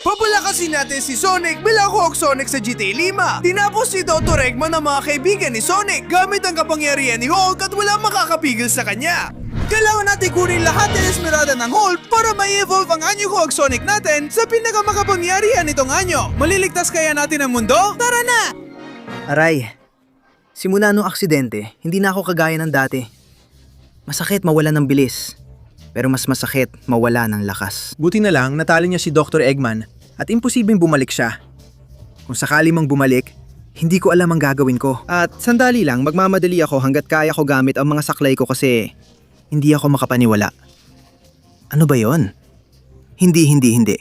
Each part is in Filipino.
Papalakasin natin si Sonic bilang Hawk Sonic sa GTA 5. Tinapos si Dr. Eggman ang mga kaibigan ni Sonic gamit ang kapangyarihan ni Hulk at walang makakapigil sa kanya. Kailangan natin kunin lahat ng Esmeralda ng Hulk para ma-evolve ang anyong Hawk Sonic natin sa pinakamakapangyarihan nitong anyo. Maliligtas kaya natin ang mundo? Tara na! Aray, simula nung aksidente, hindi na ako kagaya ng dati. Masakit mawala ng bilis, pero mas masakit mawala ng lakas. Buti na lang natalo niya si Dr. Eggman at imposibleng bumalik siya. Kung sakali mang bumalik, hindi ko alam ang gagawin ko. At sandali lang, magmamadali ako hanggat kaya ko gamit ang mga saklay ko kasi hindi ako makapaniwala. Ano ba yon? Hindi.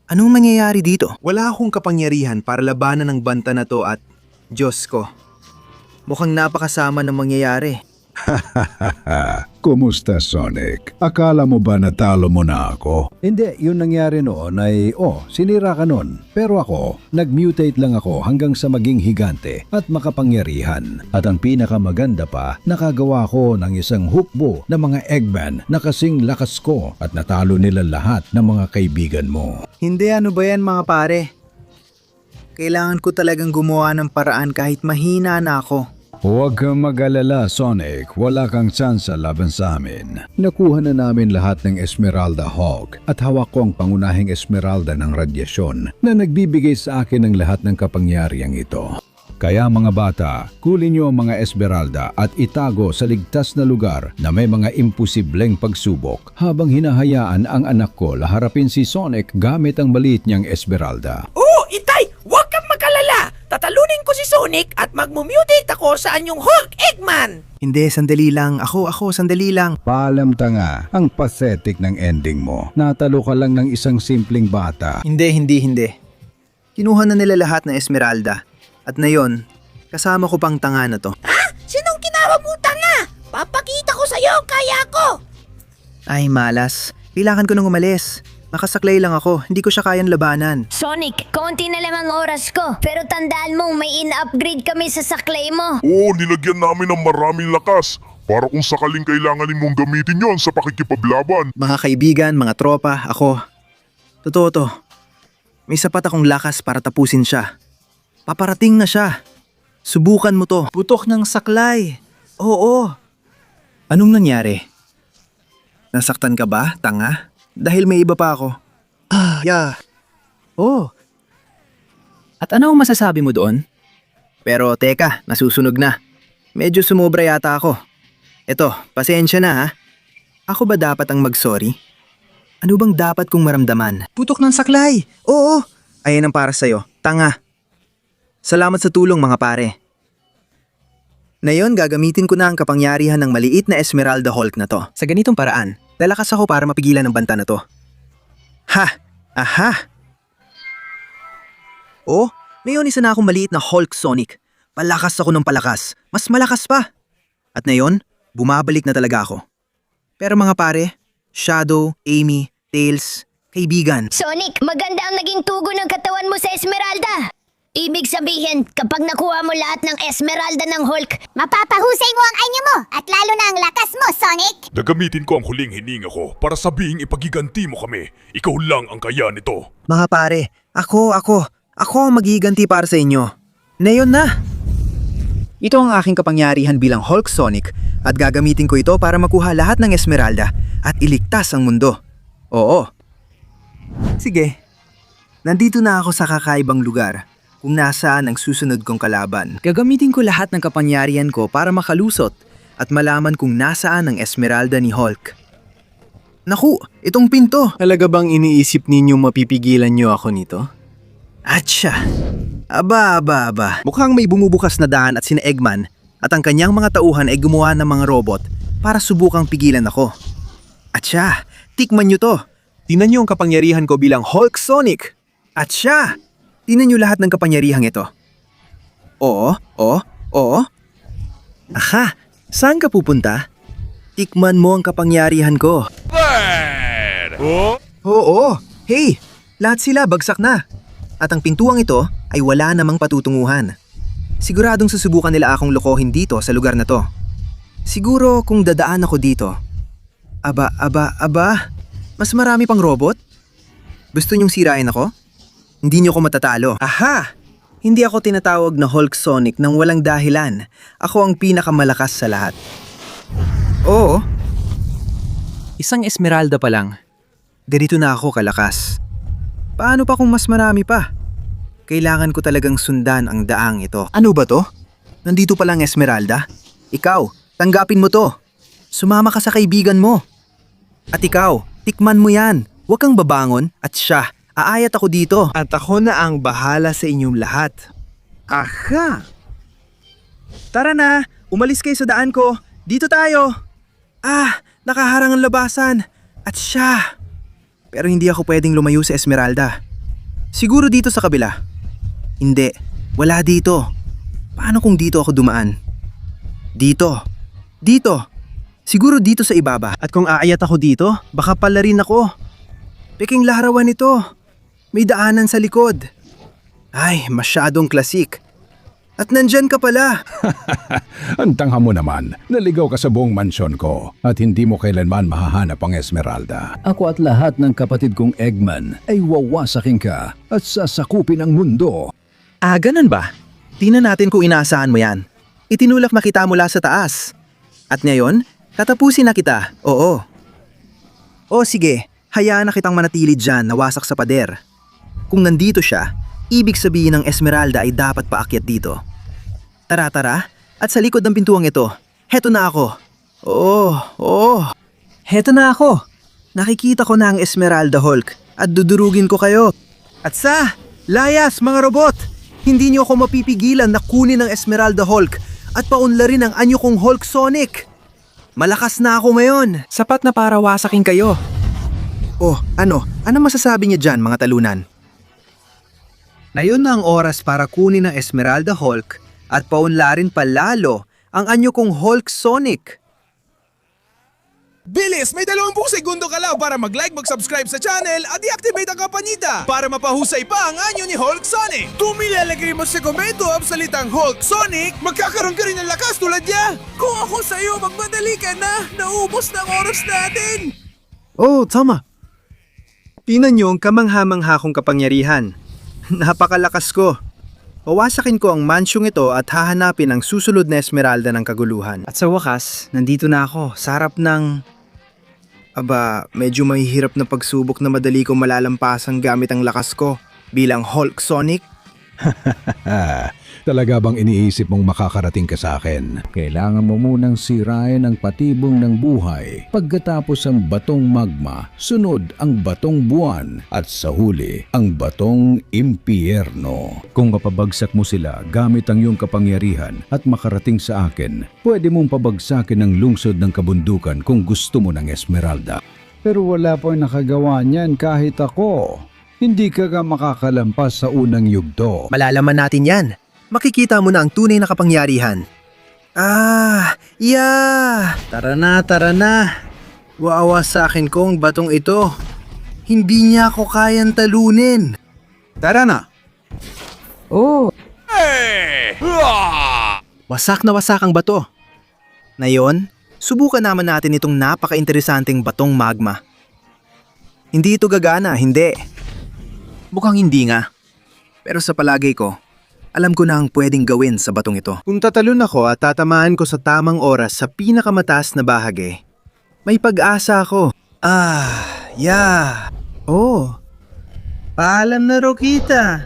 Anong mangyayari dito? Wala akong kapangyarihan para labanan ng banta na to at Diyos ko. Mukhang napakasama ng mangyayari. Kumusta, Sonic? Akala mo ba natalo mo na ako? Hindi, yun nangyari noon ay, sinira ka noon. Pero ako, nag-mutate lang ako hanggang sa maging higante at makapangyarihan. At ang pinakamaganda pa, nakagawa ko ng isang hukbo ng mga Eggman na kasing lakas ko at natalo nila lahat ng mga kaibigan mo. Hindi, ano ba yan mga pare? Kailangan ko talagang gumawa ng paraan kahit mahina na ako. Huwag kang mag-alala, Sonic. Wala kang tsansa laban sa amin. Nakuha na namin lahat ng Esmeralda Hawk at hawak ko ang pangunahing Esmeralda ng radyasyon na nagbibigay sa akin ng lahat ng kapangyarihang ito. Kaya mga bata, kunin niyo ang mga Esmeralda at itago sa ligtas na lugar na may mga imposibleng pagsubok habang hinahayaan ang anak ko laharapin si Sonic gamit ang maliit niyang Esmeralda. Oo, Itay! Huwag kang mag-alala! Tatalunin ko si Sonic at magmumutate ako sa anyong Hulk Eggman! Hindi, sandali lang. Ako, sandali lang. Paalam tanga, ang pathetic ng ending mo. Natalo ka lang ng isang simpleng bata. Hindi. Kinuha na nila lahat ng Esmeralda. At ngayon, kasama ko pang tanga na to. Ha? Sinong kinawag mo tanga? Papakita ko sa'yo ang kaya ko! Ay, malas. Kailangan ko nang umalis. Makasaklay lang ako, hindi ko siya kayang labanan. Sonic, konti na lang ang oras ko. Pero tandaan mo, may in-upgrade kami sa saklay mo. Oo, nilagyan namin ng maraming lakas para kung sakaling kailanganin mong gamitin yon sa pakikipaglaban. Mga kaibigan, mga tropa, ako. Totoo to. May sapat akong lakas para tapusin siya. Paparating na siya. Subukan mo to. Putok ng saklay. Oo. Anong nangyari? Nasaktan ka ba, tanga? Dahil may iba pa ako. Oh. At ano ang masasabi mo doon? Pero teka, nasusunog na. Medyo sumobra yata ako. Eto, pasensya na ha. Ako ba dapat ang mag-sorry? Ano bang dapat kong maramdaman? Putok ng saklay! Oo! Ayan ang para sa'yo, tanga. Salamat sa tulong mga pare. Ngayon gagamitin ko na ang kapangyarihan ng maliit na Esmeralda Hulk na to. Sa ganitong paraan, lalakas ako para mapigilan ang banta na to. Ha! Aha! Oh, ngayon isa na akong maliit na Hulk Sonic. Palakas ako ng palakas. Mas malakas pa. At ngayon, bumabalik na talaga ako. Pero mga pare, Shadow, Amy, Tails, kaibigan. Sonic, maganda ang naging tugon ng katawan mo sa Esmeralda. Ibig sabihin, kapag nakuha mo lahat ng Esmeralda ng Hulk, mapapahusay mo ang anyo mo at lalo na ang lakas mo, Sonic! Nagamitin ko ang huling hininga ko para sabihing ipagiganti mo kami. Ikaw lang ang kaya nito. Mga pare, ako ang maghihiganti para sa inyo. Ngayon na! Ito ang aking kapangyarihan bilang Hulk Sonic at gagamitin ko ito para makuha lahat ng Esmeralda at iligtas ang mundo. Oo. Sige, nandito na ako sa kakaibang lugar kung nasaan ang susunod kong kalaban. Gagamitin ko lahat ng kapangyarihan ko para makalusot at malaman kung nasaan ang Esmeralda ni Hulk. Naku, itong pinto! Talaga bang iniisip ninyo mapipigilan niyo ako nito? Atsa! Aba. Mukhang may bumubukas na daan at sina Eggman at ang kanyang mga tauhan ay gumawa ng mga robot para subukang pigilan ako. Atsa! Tikman nyo to! Tingnan niyo ang kapangyarihan ko bilang Hulk Sonic! Atsa! Tingnan nyo lahat ng kapangyarihang ito. Oo. Aha! Saan ka pupunta? Tikman mo ang kapangyarihan ko. Oo! Hey! Lahat sila bagsak na. At ang pintuang ito ay wala namang patutunguhan. Siguradong susubukan nila akong lokohin dito sa lugar na to. Siguro kung dadaan ako dito. Aba. Mas marami pang robot? Gusto niyong sirain ako? Hindi niyo ko matatalo. Aha! Hindi ako tinatawag na Hulk Sonic nang walang dahilan. Ako ang pinakamalakas sa lahat. Oo. Isang Esmeralda pa lang. Ganito na ako kalakas. Paano pa kung mas marami pa? Kailangan ko talagang sundan ang daang ito. Ano ba to? Nandito pa lang Esmeralda? Ikaw, tanggapin mo to. Sumama ka sa kaibigan mo. At ikaw, tikman mo yan. Huwag kang babangon at siya. Aayat ako dito. At ako na ang bahala sa inyong lahat. Aha! Tara na, umalis kayo sa daan ko. Dito tayo. Nakaharang ang labasan. At siya. Pero hindi ako pwedeng lumayo sa Esmeralda. Siguro dito sa kabila. Hindi, wala dito. Paano kung dito ako dumaan? Dito. Dito. Siguro dito sa ibaba. At kung aayat ako dito, baka pala rin ako. Peking larawan ito. May daanan sa likod. Ay, masyadong klasik. At nandyan ka pala. Ang tangha mo naman, naligaw ka sa buong mansyon ko at hindi mo kailanman mahahanap ang Esmeralda. Ako at lahat ng kapatid kong Eggman ay wawasakin ka at sasakupin ang mundo. Ganun ba? Tingnan natin kung inaasahan mo yan. Itinulak na kita mula sa taas. At ngayon, tatapusin na kita. Oo. O sige, hayaan na kitang manatili dyan, nawasak sa pader. Kung nandito siya, ibig sabihin ng Esmeralda ay dapat paakyat dito. Tara, at sa likod ng pintuang ito, heto na ako. Heto na ako. Nakikita ko na ang Esmeralda Hulk at dudurugin ko kayo. At layas mga robot! Hindi niyo ako mapipigilan na kunin ang Esmeralda Hulk at paunlarin ang anyo kong Hulk Sonic. Malakas na ako ngayon. Sapat na para wasakin kayo. Ano masasabi niya dyan mga talunan? Ngayon na ang oras para kunin ang Esmeralda Hulk at paunlarin palalo ang anyo kong Hulk Sonic. Bilis! May 20 segundo ka lang para mag-like, mag-subscribe sa channel at i-activate ang kampanita para mapahusay pa ang anyo ni Hulk Sonic. Kung ilalagay mo sa komento ang salitang Hulk Sonic, magkakaroon ka rin ng lakas tulad niya. Kung ako sa'yo, magmadali ka na. Naubos na ang oras natin. Tama. Tingnan niyo ang kamangha-mangha kong kapangyarihan. Napakalakas ko. Wawasakin ko ang mansyong ito at hahanapin ang susunod na Esmeralda ng kaguluhan. At sa wakas, nandito na ako sa harap ng... medyo mahihirap na pagsubok na madali ko malalampasan gamit ang lakas ko bilang Hulk Sonic. Talaga bang iniisip mong makakarating ka sa akin? Kailangan mo munang sirain ang patibong ng buhay. Pagkatapos ang batong magma, sunod ang batong buwan at sa huli ang batong impyerno. Kung mapabagsak mo sila gamit ang iyong kapangyarihan at makarating sa akin, pwede mong pabagsakin ang lungsod ng kabundukan kung gusto mo ng Esmeralda. Pero wala pang nakagawa niyan kahit ako. Hindi ka makakalampas sa unang yugto. Malalaman natin yan. Makikita mo na ang tunay na kapangyarihan. Tara na. Wawasakin ko ang batong ito. Hindi niya ako kayang talunin. Tara na. Wasak na wasak ang bato. Ngayon, subukan naman natin itong napaka-interesanteng batong magma. Hindi ito gagana, hindi. Mukhang hindi nga. Pero sa palagay ko, alam ko na ang pwedeng gawin sa batong ito. Kung tatalon ako at tatamaan ko sa tamang oras sa pinakamataas na bahagi, may pag-asa ako. Paalam na, Rokita.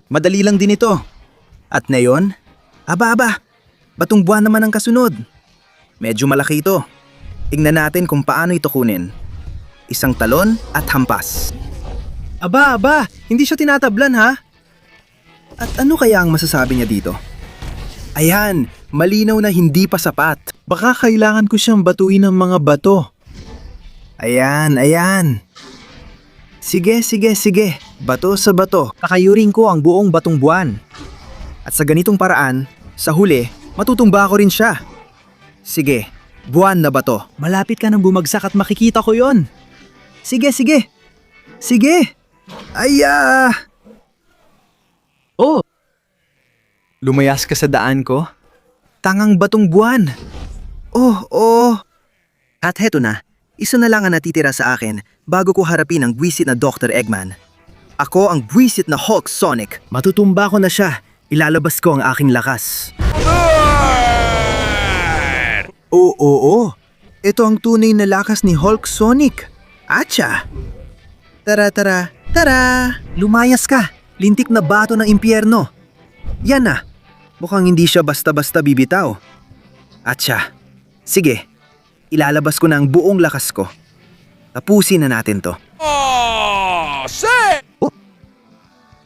Madali lang din ito. At ngayon, batong buwan naman ang kasunod. Medyo malaki ito. Tingnan natin kung paano ito kunin. Isang talon at hampas. Hindi siya tinatablan ha? At ano kaya ang masasabi niya dito? Ayan, malinaw na hindi pa sapat. Baka kailangan ko siyang batuin ng mga bato. Ayan. Sige. Bato sa bato. Kakayurin ko ang buong batong buwan. At sa ganitong paraan, sa huli, matutumba ko rin siya. Sige, buwan na bato. Malapit ka nang bumagsak at makikita ko yon. Sige. Lumayas ka sa daan ko? Tangang batong buwan. At heto na, Isa na lang ang natitira sa akin bago ko harapin ang buwisit na Dr. Eggman. Ako ang buwisit na Hulk Sonic. Matutumba ko na siya. Ilalabas ko ang aking lakas. Oo. Ito ang tunay na lakas ni Hulk Sonic. Atcha! Tara! Lumayas ka! Lintik na bato ng impyerno. Yan na. Mukhang hindi siya basta-basta bibitaw. Atcha. Sige. Ilalabas ko na ang buong lakas ko. Tapusin na natin to. Oh!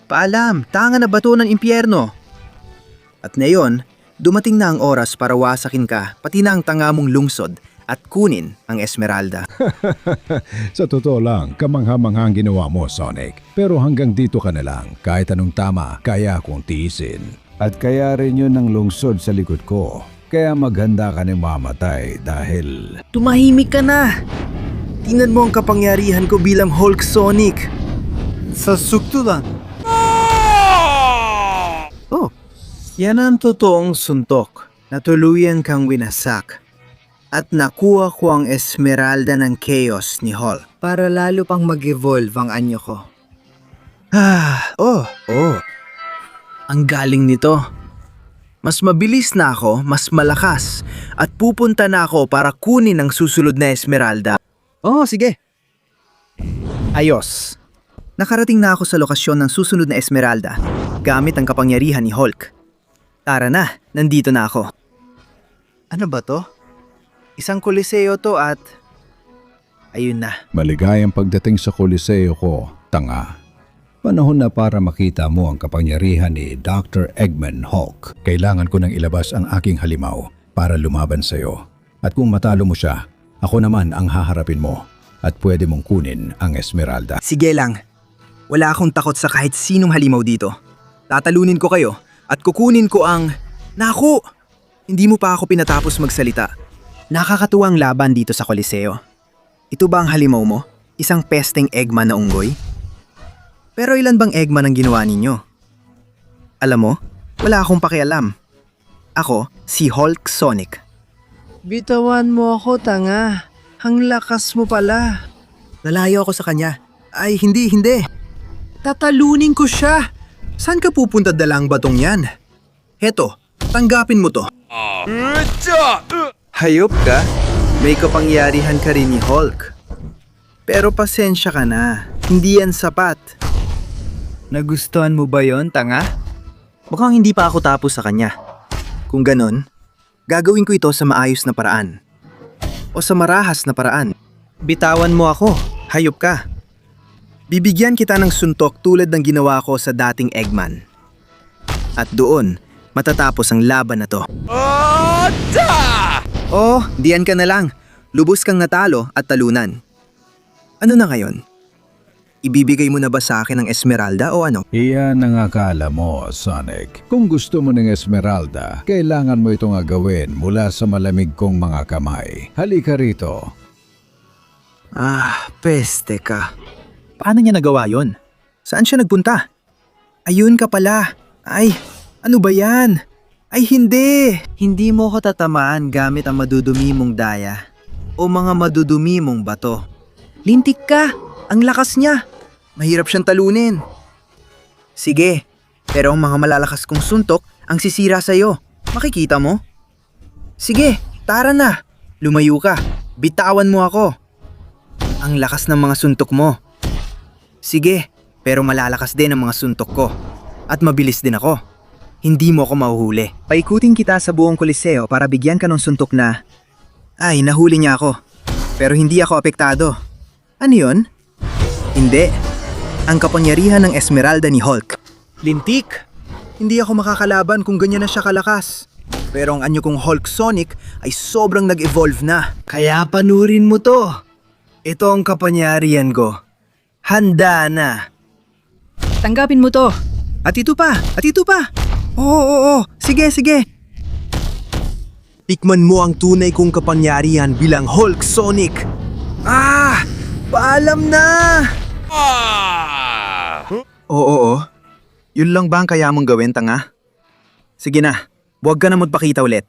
Paalam, tanga na bato ng impyerno. At ngayon, dumating na ang oras para wasakin ka, pati na ang tanga mong lungsod at kunin ang Esmeralda. Sa totoo lang, kamangha-mangha ang ginawa mo, Sonic. Pero hanggang dito ka na lang. Kahit anong tama, kaya akong tiisin. At kaya rin yun ang lungsod sa likod ko. Kaya maghanda ka ni mamatay dahil... Tumahimik ka na! Tingnan mo ang kapangyarihan ko bilang Hulk Sonic. Sa suktulan. Oh, yan ang totoong suntok na tuluyan kang winasak. At nakuha ko ang Esmeralda ng Chaos ni Hulk. Para lalo pang mag-evolve ang anyo ko. Ang galing nito. Mas mabilis na ako, mas malakas, at pupunta na ako para kunin ang susunod na Esmeralda. Oh, sige. Ayos. Nakarating na ako sa lokasyon ng susunod na Esmeralda gamit ang kapangyarihan ni Hulk. Tara na, nandito na ako. Ano ba to? Isang koliseo to at... Ayun na. Maligayang pagdating sa koliseo ko, tanga. Panahon na para makita mo ang kapangyarihan ni Dr. Eggman Hulk. Kailangan ko nang ilabas ang aking halimaw para lumaban sa iyo. At kung matalo mo siya, ako naman ang haharapin mo at pwede mong kunin ang Esmeralda. Sige lang. Wala akong takot sa kahit sinong halimaw dito. Tatalunin ko kayo at kukunin ko ang... Naku! Hindi mo pa ako pinatapos magsalita. Nakakatuwang laban dito sa Koliseo. Ito ba ang halimaw mo? Isang pesteng Eggman na unggoy? Pero ilan bang Eggman ang ginawa ninyo? Alam mo, wala akong pakialam. Ako, si Hulk Sonic. Bitawan mo ako, tanga. Ang lakas mo pala. Nalayo ako sa kanya. Ay, hindi. Tatalunin ko siya. Saan ka pupunta dalang batong yan? Heto, tanggapin mo to. Hayop ka? May kapangyarihan ka rin ni Hulk. Pero pasensya ka na. Hindi yan sapat. Nagustuhan mo ba yon, tanga? Mukhang hindi pa ako tapos sa kanya. Kung ganon, gagawin ko ito sa maayos na paraan. O sa marahas na paraan. Bitawan mo ako. Hayop ka. Bibigyan kita ng suntok tulad ng ginawa ko sa dating Eggman. At doon, matatapos ang laban na to. Oh, diyan ka na lang. Lubos kang natalo at talunan. Ano na ngayon? Ibibigay mo na ba sa akin ang Esmeralda o ano? Iyan ang akala mo, Sonic. Kung gusto mo ng Esmeralda, kailangan mo itong agawin mula sa malamig kong mga kamay. Halika rito. Peste ka. Paano niya nagawa yon? Saan siya nagpunta? Ayun ka pala. Ay, ano ba yan? Ay hindi! Hindi mo ko tatamaan gamit ang madudumi mong daya o mga madudumi mong bato. Lintik ka! Ang lakas niya! Mahirap siyang talunin. Sige, pero ang mga malalakas kong suntok ang sisira sa'yo. Makikita mo? Sige, tara na! Lumayo ka! Bitawan mo ako! Ang lakas ng mga suntok mo. Sige, pero malalakas din ang mga suntok ko. At mabilis din ako. Hindi mo ako mahuhuli. Paikutin kita sa buong Koliseo para bigyan ka ng suntok na... Ay, nahuli niya ako. Pero hindi ako apektado. Ano yun? Hindi. Ang kapangyarihan ng Esmeralda ni Hulk. Lintik! Hindi ako makakalaban kung ganyan na siya kalakas. Pero ang anyo kong Hulk Sonic ay sobrang nag-evolve na. Kaya panurin mo to. Ito ang kapangyarihan ko. Handa na. Tanggapin mo to. At ito pa! Oo. Sige. Tikman mo ang tunay kong kapangyarihan bilang Hulk Sonic. Paalam na! Oo. Yun lang ba ang kaya mong gawin, tanga? Sige na, huwag ka na magpakita ulit.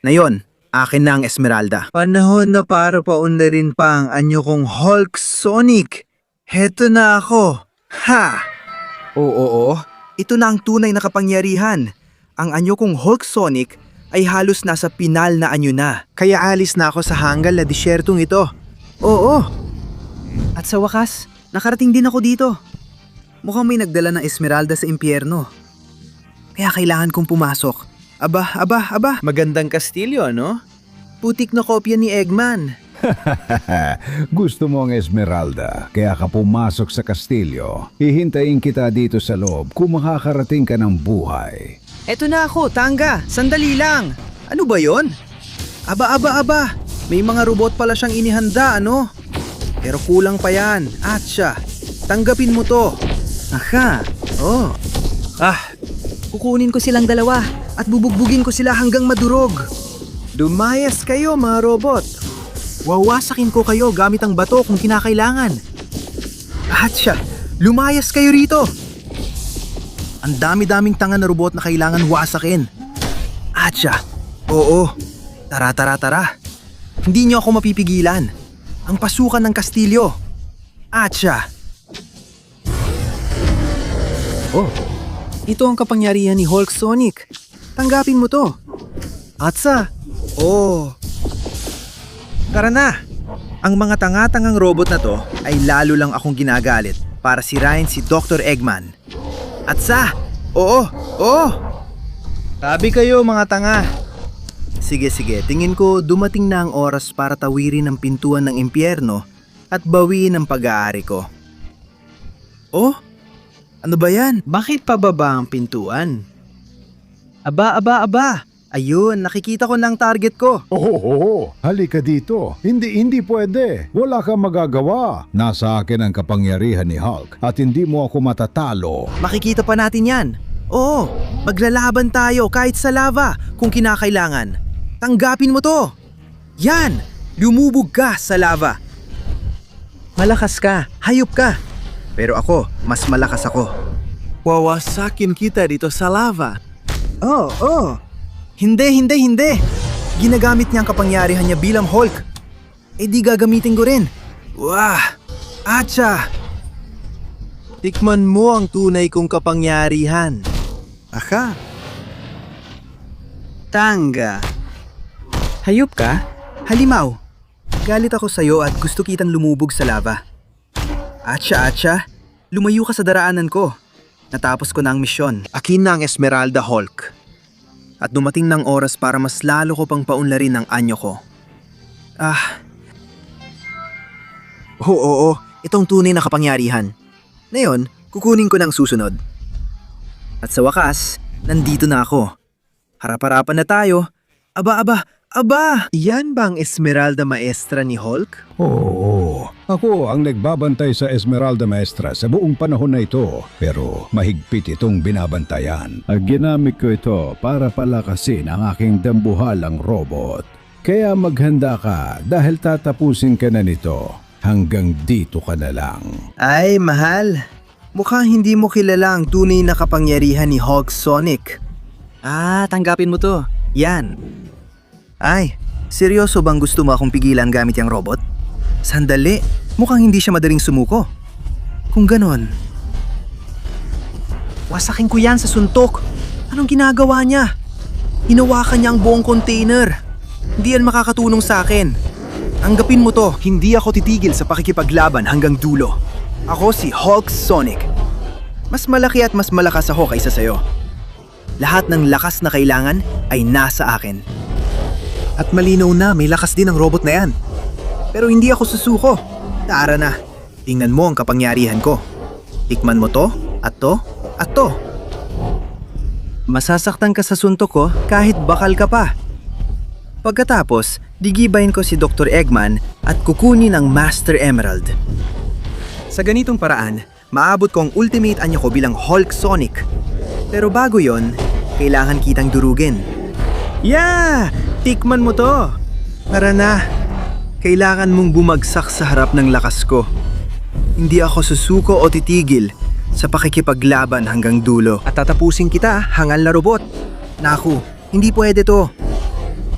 Ngayon, Akin na ang Esmeralda. Panahon na para paunlarin pa ang anyo kong Hulk Sonic. Heto na ako. Ha! Oo. Ito na ang tunay na kapangyarihan. Ang anyo kong Hulk Sonic ay halos nasa pinal na anyo na. Kaya alis na ako sa hanggal na disyertong ito. Oo. At sa wakas, nakarating din ako dito. Mukhang may nagdala ng Esmeralda sa impyerno. Kaya kailangan kong pumasok. Aba. Magandang kastilyo, no? Putik na kopya ni Eggman. Gusto mo ang Esmeralda, kaya ka pumasok sa kastilyo. Hihintayin kita dito sa loob kung makakarating ka ng buhay. Eto na ako, Tanga. Sandali lang. Ano ba yon? Aba. May mga robot pala siyang inihanda, ano? Pero kulang pa yan. Atcha, tanggapin mo to. Aha, oh. Kukunin ko silang dalawa at bubugbugin ko sila hanggang madurog. Lumayas kayo, mga robot. Wawasakin ko kayo gamit ang bato kung kinakailangan. Atcha, lumayas kayo rito. Ang dami-daming tanga na robot na kailangan wasakin. Atcha, oo. Tara. Hindi niyo ako mapipigilan. Ang pasukan ng kastilyo. Atcha. Oh, ito ang kapangyarihan ni Hulk Sonic. Tanggapin mo to. Atsa. Oh. Tara na. Ang mga tanga-tangang robot na to ay lalo lang akong ginagalit para sirain si Dr. Eggman. Atsa. Oo. Tabi kayo mga tanga. Sige, tingin ko dumating na ang oras para tawirin ang pintuan ng impyerno at bawiin ang pag-aari ko. Oh? Ano ba yan? Bakit pababa ang pintuan? Aba. Ayun, nakikita ko na ang target ko. Oo, halika dito. Hindi pwede. Wala kang magagawa. Nasa akin ang kapangyarihan ni Hulk at hindi mo ako matatalo. Makikita pa natin yan. Oo, maglalaban tayo kahit sa lava kung kinakailangan. Tanggapin mo to. Yan, lumubog ka sa lava. Malakas ka, hayop ka. Pero ako, mas malakas ako. Wawasakin kita dito sa lava. Oh. Hindi. Ginagamit niya ang kapangyarihan niya bilang Hulk. Di gagamitin ko rin. Wah! Atcha! Tikman mo ang tunay kong kapangyarihan. Aha! Tanga! Hayop ka? Halimaw! Galit ako sa'yo at gusto kitang lumubog sa lava. Atcha! Lumayo ka sa daraanan ko. Natapos ko na ang misyon. Akin na ang Esmeralda Hulk. At dumating ng oras para mas lalo ko pang paunlarin ang anyo ko. Oo, itong tunay na kapangyarihan. Ngayon, kukunin ko ng susunod. At sa wakas, nandito na ako. Harap-harapan na tayo. Aba! Yan ba ang Esmeralda Maestra ni Hulk? Oo, ako ang nagbabantay sa Esmeralda Maestra sa buong panahon na ito. Pero mahigpit itong binabantayan. Ginamit ko ito para palakasin ang aking dambuhalang robot. Kaya maghanda ka dahil tatapusin ka na nito. Hanggang dito ka na lang. Ay, mahal. Mukhang hindi mo kilala ang tunay na kapangyarihan ni Hulk Sonic. Tanggapin mo to. Yan. Ay, seryoso bang gusto mo akong pigilan gamit yung robot? Sandali, mukhang hindi siya madaling sumuko. Kung ganon, wasakin ko yan sa suntok. Anong ginagawa niya? Hinawakan niya ang buong container. Hindi yan makakatulong sa akin. Tanggapin mo to. Hindi ako titigil sa pakikipaglaban hanggang dulo. Ako si Hulk Sonic. Mas malaki at mas malakas ako kaysa sayo. Lahat ng lakas na kailangan ay nasa akin. At malinaw na may lakas din ang robot na yan. Pero hindi ako susuko. Tara na. Tingnan mo ang kapangyarihan ko. Tikman mo to, at to, at to. Masasaktan ka sa suntok ko kahit bakal ka pa. Pagkatapos, digibayin ko si Dr. Eggman at kukunin ang Master Emerald. Sa ganitong paraan, maabot ko ang ultimate anyo ko bilang Hulk Sonic. Pero bago yon, kailangan kitang durugin. Yeah! Tikman mo to! Tara na! Kailangan mong bumagsak sa harap ng lakas ko. Hindi ako susuko o titigil sa pakikipaglaban hanggang dulo. At tatapusin kita, hangal na robot. Naku, hindi pwede to.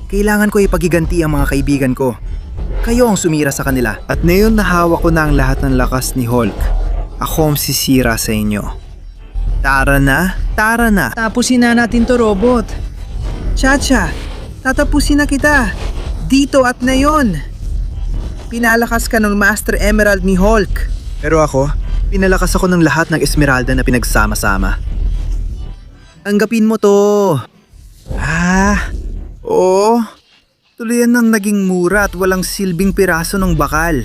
Kailangan ko ipagiganti ang mga kaibigan ko. Kayo ang sumira sa kanila. At ngayon nahawak ko na ang lahat ng lakas ni Hulk. Ako ang sisira sa inyo. Tara na, tara na. Tapusin na natin to, robot. Chacha, tatapusin na kita. Dito at ngayon. Pinalakas ka ng Master Emerald ni Hulk. Pero ako, pinalakas ako ng lahat ng Esmeralda na pinagsama-sama. Tanggapin mo to. Oo. Tuluyan nang naging mura at walang silbing piraso ng bakal.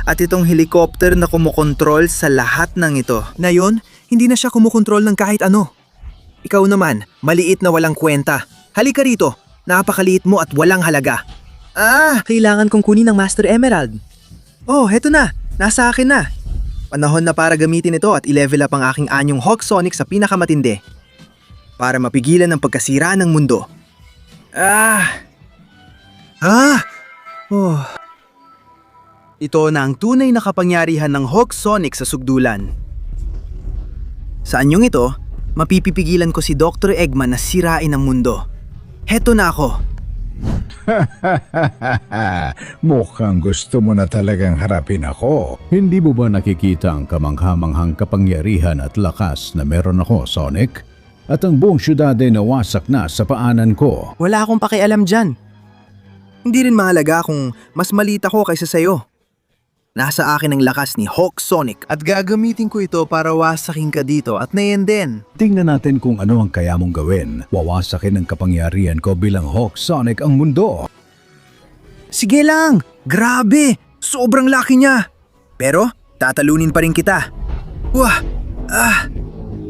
At itong helicopter na kumukontrol sa lahat ng ito. Ngayon, hindi na siya kumukontrol ng kahit ano. Ikaw naman, maliit na walang kwenta. Halika rito, napakaliit mo at walang halaga. Kailangan kong kunin ng Master Emerald. Oh, heto na. Nasa akin na. Panahon na para gamitin ito at i-level up ang aking anyong Hawk Sonic sa pinakamatindi. Para mapigilan ang pagkasira ng mundo. Ito na ang tunay na kapangyarihan ng Hawk Sonic sa sugdulan. Sa anyong ito, mapipipigilan ko si Dr. Eggman na sirain ang mundo. Heto na ako. Mukhang gusto mo na talagang harapin ako. Hindi mo ba nakikita ang kamanghamanghang kapangyarihan at lakas na meron ako, Sonic? At ang buong syudad ay nawasak na sa paanan ko. Wala akong pakialam dyan. Hindi rin mahalaga kung mas maliit ako kaysa sayo. Nasa akin ang lakas ni Hawk Sonic at gagamitin ko ito para wasakin ka dito at nayan din. Tingnan natin kung ano ang kaya mong gawin. Wawasakin ng kapangyarihan ko bilang Hawk Sonic ang mundo. Sige lang! Grabe! Sobrang laki niya! Pero, tatalunin pa rin kita.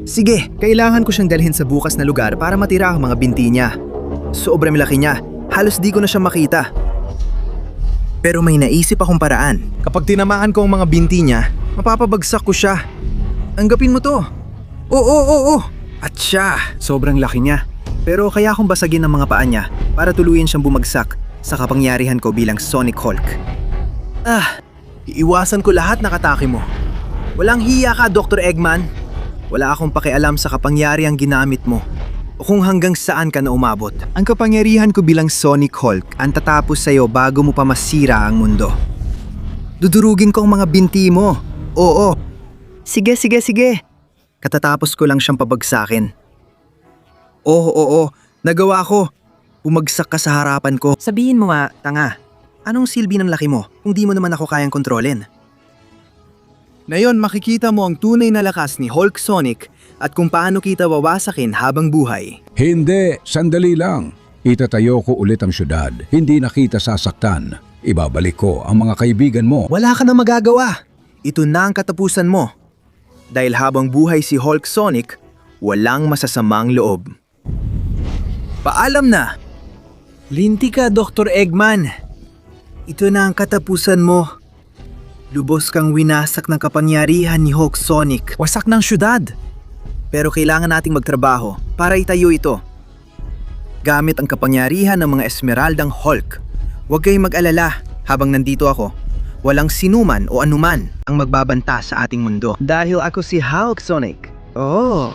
Sige, kailangan ko siyang dalhin sa bukas na lugar para matira ang mga binti niya. Sobrang laki niya. Halos di ko na siya makita. Pero may naisip akong paraan. Kapag tinamaan ko ang mga binti niya, mapapabagsak ko siya. Tanggapin mo to. Oo. At siya, sobrang laki niya. Pero kaya akong basagin ang mga paa niya para tuluyan siyang bumagsak sa kapangyarihan ko bilang Sonic Hulk. Iiwasan ko lahat ng atake mo. Walang hiya ka, Dr. Eggman. Wala akong pakialam sa kapangyarihang ginamit mo o kung hanggang saan ka na umabot. Ang kapangyarihan ko bilang Sonic Hulk ang tatapos sa'yo bago mo pa masira ang mundo. Dudurugin ko ang mga binti mo. Oo. Sige. Katatapos ko lang siyang pabagsakin. Oo. Nagawa ko. Bumagsak ka sa harapan ko. Sabihin mo nga, tanga, anong silbi ng laki mo kung di mo naman ako kayang kontrolin? Ngayon makikita mo ang tunay na lakas ni Hulk Sonic at kung paano kita wawasakin habang buhay. Hindi, sandali lang. Itatayo ko ulit ang syudad. Hindi na kita sasaktan. Ibabalik ko ang mga kaibigan mo. Wala ka na magagawa. Ito na ang katapusan mo. Dahil habang buhay si Hulk Sonic, walang masasamang loob. Paalam na! Linti ka, Dr. Eggman. Ito na ang katapusan mo. Lubos kang winasak ng kapangyarihan ni Hawk Sonic. Wasak ng syudad. Pero kailangan nating magtrabaho para itayo ito. Gamit ang kapangyarihan ng mga Esmeraldang Hulk. Huwag kayong mag-alala habang nandito ako. Walang sinuman o anuman ang magbabanta sa ating mundo. Dahil ako si Hulk Sonic. Oh.